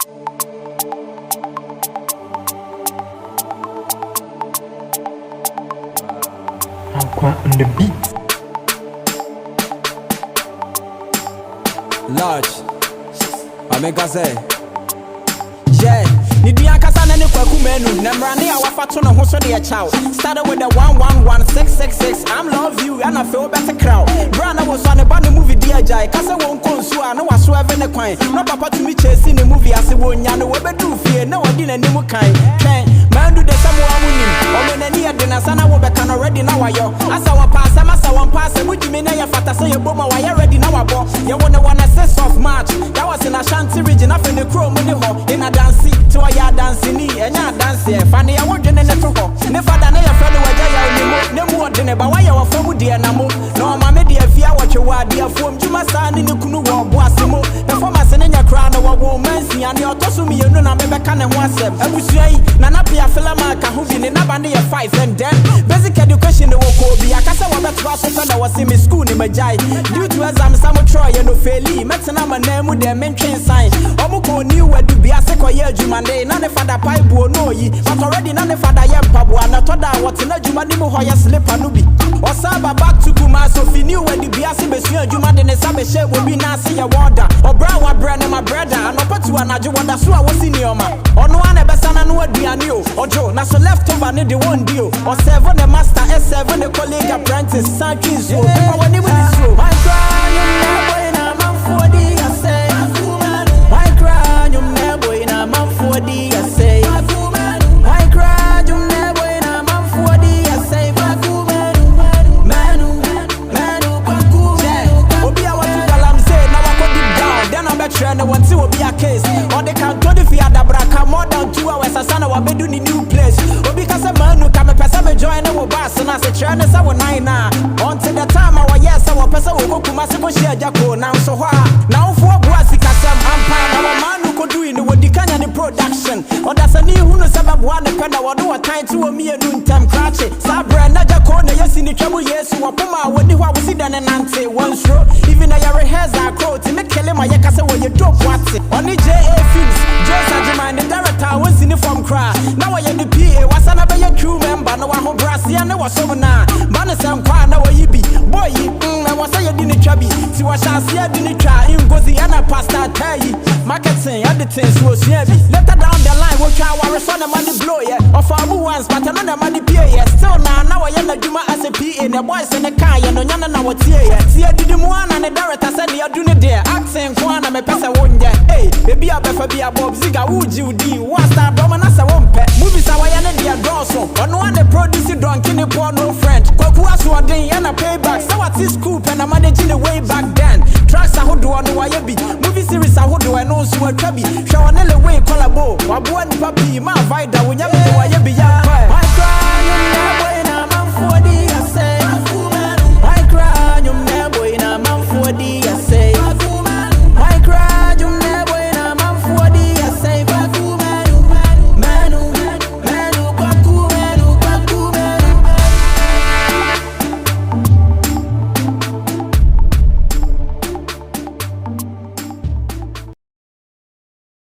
On the beat. Large. Omega say. Yeah. Nidia kasa na ne Kwaku Manu. Na mrane a wafato no ho so de chow. Started with the 111666. I'm love you and I feel better crowd. Brana was on the band movie dia jai. Kasa won konsu a no waso eve ne kwan. No papa to me chase the movie ase wonya no we bedu fie na wadi na nimu kan. Kan man do the samu amunim. O me na ni ade na sana wo be kan already na wayo. Asa wa pass mujimi na ya fata say boma wa ya ready na wabo. Ya wanna sense of March. That was in Ashanti region after the crow money ho. In a dance to a ya dancing ni enya dance e fani ya wodwe ne to ho. Ne fada na ya friend waja ya onimo. Ne mu ode ne ba wa ya wa fomu de na mo. No ma me de afia wa twa de afom juma sa ni ne kunu wo bo asemo. Performance ne nya kra na wo mansi ane otoso mi yenu na mebeka ne ho asem. Abusuai na na pia fela ma ka ho bi ne na ba ne ya 5 and then basic education wo ko bi akasa wo betwa so fada wo se me school ni majai. Due to exam some try no faili. Metena ma na mu de mentwen sign. Omo ko ni wadu bi ase ko ye adwuma dey na ne fada pipe no yi. But already na ne fada ye mpabo na to da what na adwuma ni mu ho ye slipper no bi. Osaba back to Kumawood so fi ni wadu bi ase besu adwuma de ne sabe she wo bi na ase ye water. Obra wa bra na my brother anopotu anaje wada so a wo senior ma. Ono ana besa na no aduane o. Ojo na so left over ne de one deal. Or seven the master S7 the colleague apprentice Sanchez so. When you with this I cry you never in a man for the I say. I cry you never in a man for the I say. I cry you never in a man for the I say. Kwaku Manu Kwaku Manu. Obi a what you am say now I go deep down. Then I bet you no one see obi a case. Or they can go the fear da braka more than 2 hours asana wa bedu ni new place. Obi kase manu kame pesa me join no bus na se trene sa wo nine na. Until the time I was yes I was pesa wo go kuma se ko share jako now so hwa. Now for boasi kasem ampa na wa manu ko do ni wo dikanya ni production. Oda se ni hunu sababu wa ne peda wo do wa time to o mi enu ntem krache. Sa brand na jako na yesi ni twabo yesu wo poma wo di hwa wo si dane nante one show. Even na ya rehearse quote me kele ma ye kase wo ye dope what. Oni JA Films Josa Jima the director was in from cry. Now I am the PA was another your crew member no wa ho brasi and was so na. Bana sem kwa na wa yibi boy I was say you didn't trabi. Si wa chance ya didn't try in gozi ana pasta tayi. Marketing other things was heavy. Later down the line we try wa so na money blow yeah. Of our ones but no na money pay yeah. Still now I am the juma as a PA the boys in the car you no nyana na what yeah. See I did mu ana the director said you do it there. Accent kwa na me pesa wonja. Hey baby abefa bi abob ziga wuji udi. Wa star do na sa wompe. Movies are why na dia drawso. Ono one the produce drunk in the porno friend. Kwaku aswade and a payback. So what is scoop and I'm managing the way back then. Tracks I would do on the YB. Movie series I would do and also a chubby. Show an way collabo. Wabu and papi, my vida when you